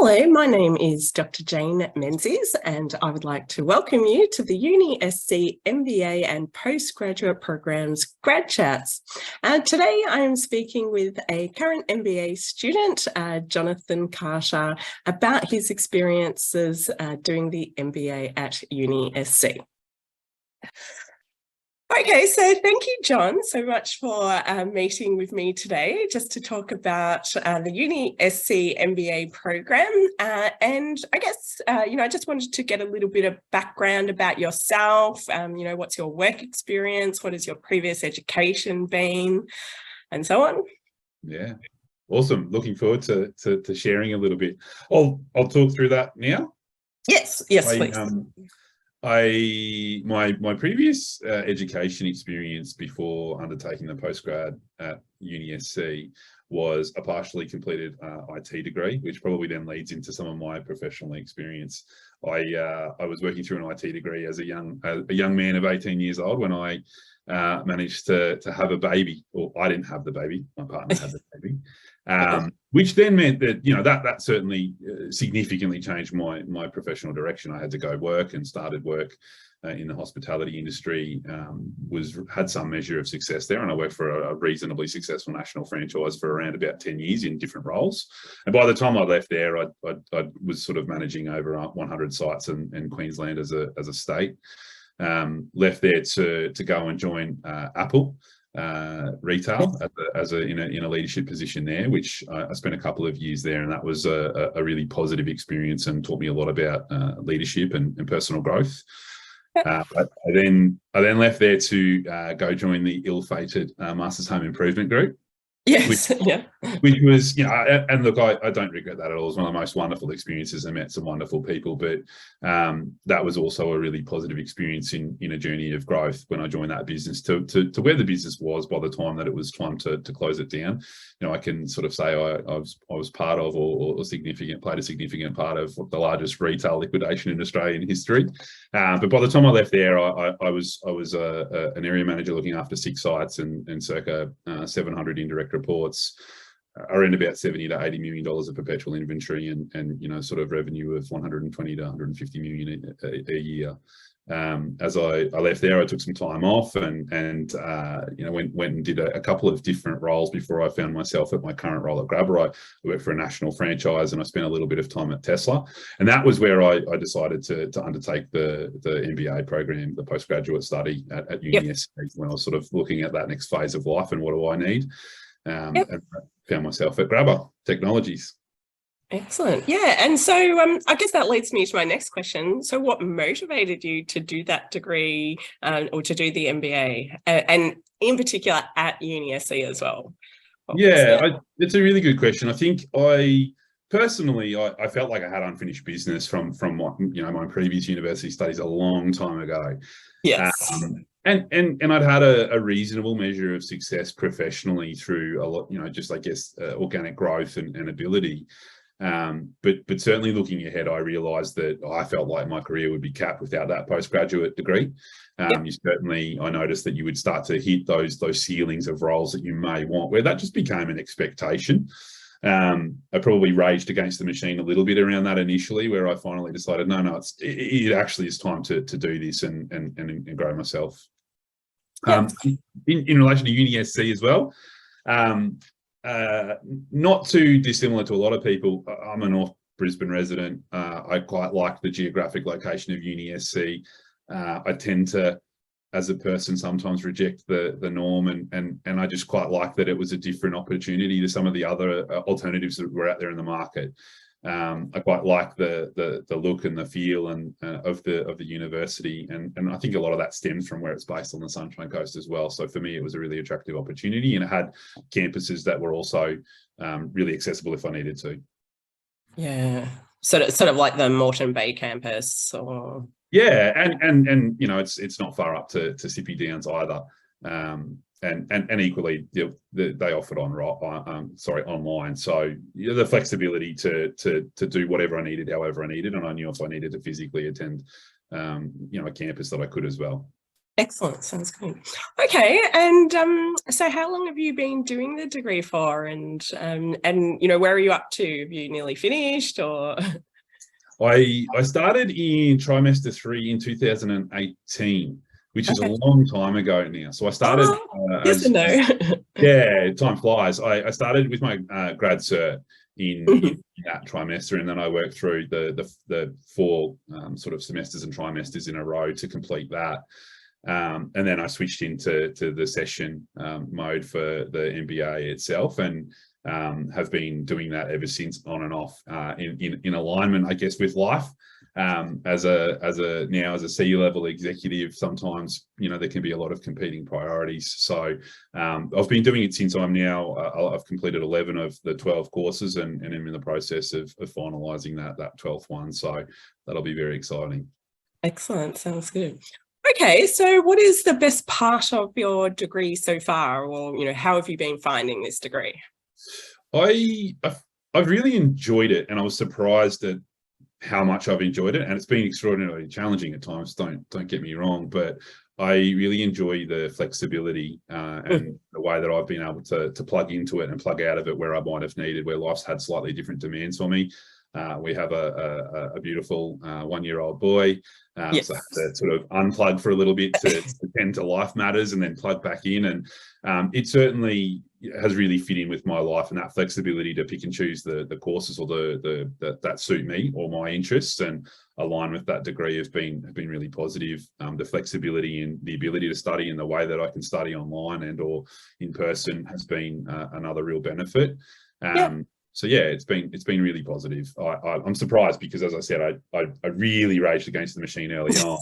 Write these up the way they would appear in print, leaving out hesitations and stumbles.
Hello, my name is Dr. Jane Menzies, and I would like to welcome you to the UniSC MBA and Postgraduate Programs Grad Chats. Today I am speaking with a current MBA student, Jonathan Carter, about his experiences doing the MBA at UniSC. Okay, so thank you, John, so much for meeting with me today just to talk about the UniSC MBA program. And I guess, I just wanted to get a little bit of background about yourself, what's your work experience, what has your previous education been, and so on. Yeah, awesome. Looking forward to sharing a little bit. I'll talk through that now. Yes, please. My previous education experience before undertaking the postgrad at UniSC was a partially completed IT degree, which probably then leads into some of my professional experience. I was working through an IT degree as a young man of 18 years old when I managed to have a baby. Well, I didn't have the baby; my partner had the baby. Which then meant that that certainly significantly changed my professional direction. I had to go work and started work in the hospitality industry. Had some measure of success there, and I worked for a reasonably successful national franchise for around about 10 years in different roles. And by the time I left there, I was sort of managing over 100 sites in Queensland as a state. Left there to go and join Apple retail in a leadership position there, which I spent a couple of years there, and that was a really positive experience and taught me a lot about leadership and personal growth. I then left there to go join the ill-fated Masters Home Improvement Group. Yes, which was, and look, I don't regret that at all. It was one of the most wonderful experiences. I met some wonderful people, but that was also a really positive experience in a journey of growth when I joined that business to where the business was by the time that it was time to close it down. I can sort of say I was part of or played a significant part of the largest retail liquidation in Australian history. But by the time I left there, I was an area manager looking after 6 sites and circa 700 indirect reports, around about $70 to $80 million of perpetual inventory, and sort of revenue of 120 to 150 million a year. As I left there, I took some time off and went and did a couple of different roles before I found myself at my current role at Grad. I worked for a national franchise, and I spent a little bit of time at Tesla, and that was where I decided to undertake the MBA program, the postgraduate study at UniSC, when I was sort of looking at that next phase of life and what do I need. And I found myself at Grad Technologies. Excellent. Yeah. And so I guess that leads me to my next question. So what motivated you to do that degree or to do the MBA, and in particular at UniSC as well? It's a really good question. I think I felt like I had unfinished business from my previous university studies a long time ago. Yes. And I'd had a reasonable measure of success professionally through a lot, just I guess organic growth and ability. But certainly looking ahead, I realised that I felt like my career would be capped without that postgraduate degree. I noticed that you would start to hit those ceilings of roles that you may want, where that just became an expectation. I probably raged against the machine a little bit around that initially, where I finally decided, no, it actually is time to do this and grow myself. In relation to UniSC as well, not too dissimilar to a lot of people, I'm a North Brisbane resident. I quite like the geographic location of UniSC. I tend to, as a person, sometimes reject the norm, and I just quite like that it was a different opportunity to some of the other alternatives that were out there in the market. I quite like the look and the feel of the university, and I think a lot of that stems from where it's based on the Sunshine Coast as well. So for me, it was a really attractive opportunity, and it had campuses that were also really accessible if I needed to. Yeah, sort of like the Moreton Bay campus, or and it's not far up to Sippy Downs either. And equally, they offered online. So the flexibility to do whatever I needed, however I needed, and I knew if I needed to physically attend, a campus that I could as well. Excellent. Sounds good. Okay. And so how long have you been doing the degree for? And where are you up to? Have you nearly finished or? I started in trimester 3 in 2018, which is a Okay. long time ago now. So I started Yes and no. yeah, time flies. I started with my grad cert in that trimester, and then I worked through the 4 sort of semesters and trimesters in a row to complete that. And then I switched into the session mode for the MBA itself, and have been doing that ever since, on and off, in alignment, I guess, with life. As a C-level executive, sometimes there can be a lot of competing priorities. So I've been doing it since I've completed 11 of the 12 courses, and I'm in the process of finalising that 12th one. So that'll be very exciting. Excellent. Sounds good. Okay, so what is the best part of your degree so far, or how have you been finding this degree? I've really enjoyed it, and I was surprised at how much I've enjoyed it, and it's been extraordinarily challenging at times. Don't get me wrong, but I really enjoy the flexibility and the way that I've been able to plug into it and plug out of it where I might have needed, where life's had slightly different demands for me. We have a beautiful 1-year-old boy, Yes. so I have to sort of unplug for a little bit to tend to life matters, and then plug back in. And it certainly has really fit in with my life, and that flexibility to pick and choose the courses or that suit me or my interests and align with that degree have been really positive. The flexibility and the ability to study in the way that I can study online and or in person has been another real benefit. So yeah, it's been really positive. I'm surprised because, as I said, I really raged against the machine early on,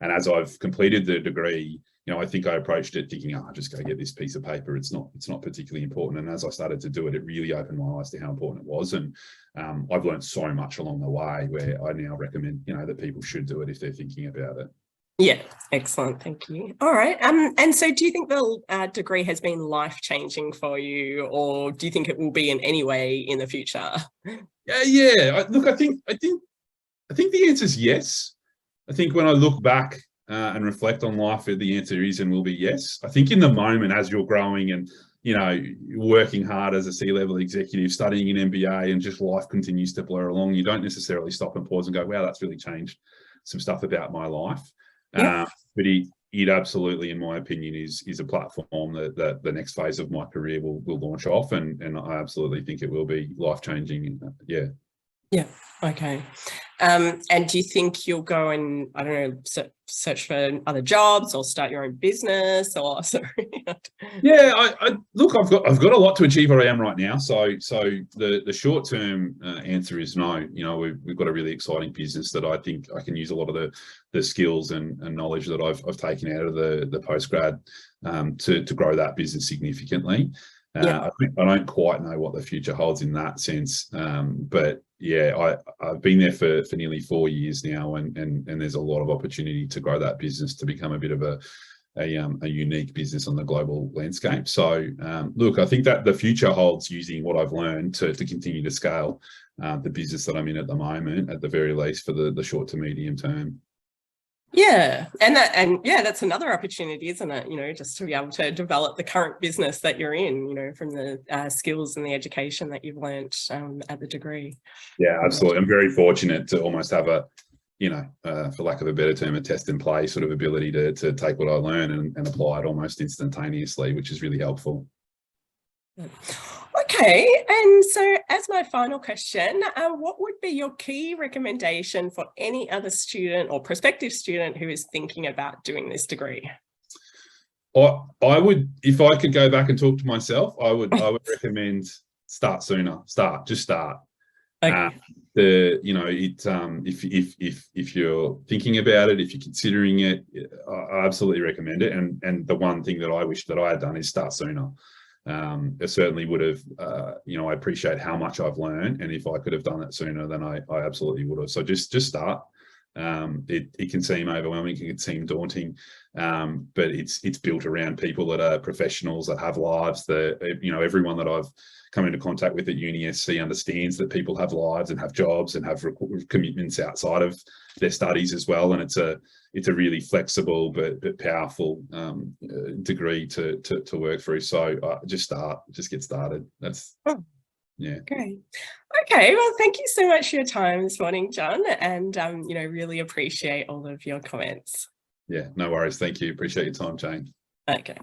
and as I've completed the degree, I think I approached it thinking, I'll just go get this piece of paper. It's not particularly important. And as I started to do it, it really opened my eyes to how important it was. And I've learned so much along the way, where I now recommend, that people should do it if they're thinking about it. Yeah, excellent. Thank you. All right. And so do you think the degree has been life-changing for you, or do you think it will be in any way in the future? Yeah. Look, I think the answer is yes. I think when I look back and reflect on life, the answer is and will be yes. I think in the moment, as you're growing and working hard as a C-level executive, studying an MBA, and just life continues to blur along, you don't necessarily stop and pause and go, wow, that's really changed some stuff about my life. Yeah. But it absolutely, in my opinion, is a platform that the next phase of my career will launch off, and I absolutely think it will be life-changing. Yeah. Okay. And do you think you'll go and, I don't know, search for other jobs or start your own business, or sorry? Yeah, I look, I've got a lot to achieve where I am right now. So the short-term answer is no. We've got a really exciting business that I think I can use a lot of the skills and knowledge that I've taken out of the postgrad to grow that business significantly. I don't quite know what the future holds in that sense, but yeah, I've been there for nearly 4 years now, and there's a lot of opportunity to grow that business to become a bit of a unique business on the global landscape. So look, I think that the future holds using what I've learned to continue to scale the business that I'm in at the moment, at the very least for the short to medium term. Yeah, and that's another opportunity, isn't it? Just to be able to develop the current business that you're in, from the skills and the education that you've learnt at the degree. Yeah, absolutely. I'm very fortunate to almost have a, for lack of a better term, a test and play sort of ability to take what I learn and apply it almost instantaneously, which is really helpful. Okay, and so as my final question, what would be your key recommendation for any other student or prospective student who is thinking about doing this degree? I would, if I could go back and talk to myself, I would recommend start sooner. Just start. Okay. If you're thinking about it, if you're considering it, I absolutely recommend it. And the one thing that I wish that I had done is start sooner. It certainly would have, I appreciate how much I've learned, and if I could have done that sooner, then I absolutely would have. So just start. It can seem overwhelming, it can seem daunting, but it's built around people that are professionals, that have lives. That, you know, everyone that I've come into contact with at UniSC understands that people have lives and have jobs and have commitments outside of their studies as well. And it's a really flexible but powerful degree to work through. So just get started. That's yeah. Great. Okay, well, thank you so much for your time this morning, John, and you know, really appreciate all of your comments. Yeah, no worries. Thank you. Appreciate your time, Jane. Okay.